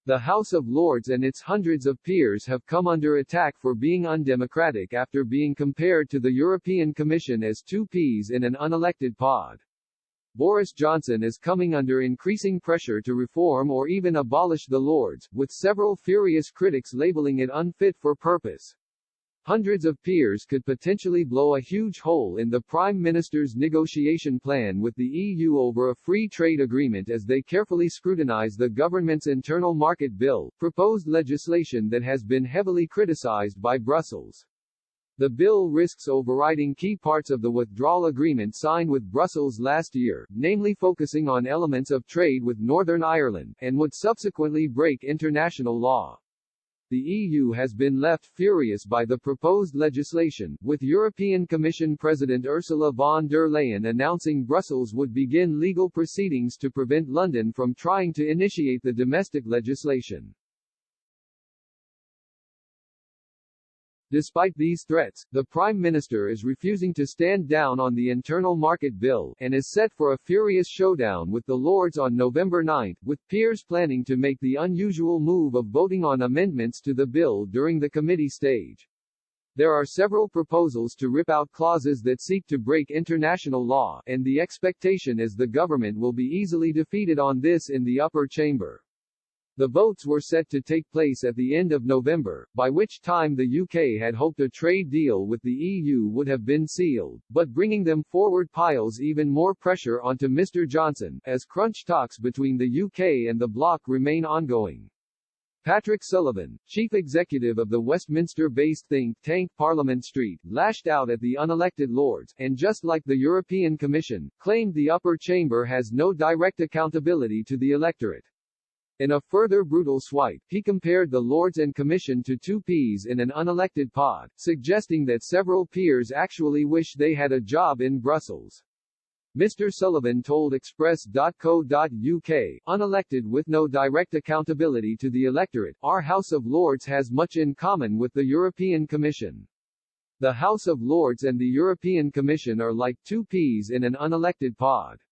The House of Lords and its hundreds of peers have come under attack for being undemocratic after being compared to the European Commission as two peas in an unelected pod. Boris Johnson is coming under increasing pressure to reform or even abolish the Lords, with several furious critics labeling it unfit for purpose. Hundreds of peers could potentially blow a huge hole in the Prime Minister's negotiation plan with the EU over a free trade agreement as they carefully scrutinize the government's internal market bill, proposed legislation that has been heavily criticized by Brussels. The bill risks overriding key parts of the withdrawal agreement signed with Brussels last year, namely focusing on elements of trade with Northern Ireland, and would subsequently break international law. The EU has been left furious by the proposed legislation, with European Commission President Ursula von der Leyen announcing Brussels would begin legal proceedings to prevent London from trying to initiate the domestic legislation. Despite these threats, the Prime Minister is refusing to stand down on the internal market bill, and is set for a furious showdown with the Lords on November 9, with peers planning to make the unusual move of voting on amendments to the bill during the committee stage. There are several proposals to rip out clauses that seek to break international law, and the expectation is the government will be easily defeated on this in the upper chamber. The votes were set to take place at the end of November, by which time the UK had hoped a trade deal with the EU would have been sealed, but bringing them forward piles even more pressure onto Mr. Johnson, as crunch talks between the UK and the bloc remain ongoing. Patrick Sullivan, chief executive of the Westminster-based think tank Parliament Street, lashed out at the unelected Lords, and just like the European Commission, claimed the upper chamber has no direct accountability to the electorate. In a further brutal swipe, he compared the Lords and Commission to two peas in an unelected pod, suggesting that several peers actually wish they had a job in Brussels. Mr. Sullivan told Express.co.uk, unelected with no direct accountability to the electorate, our House of Lords has much in common with the European Commission. The House of Lords and the European Commission are like two peas in an unelected pod.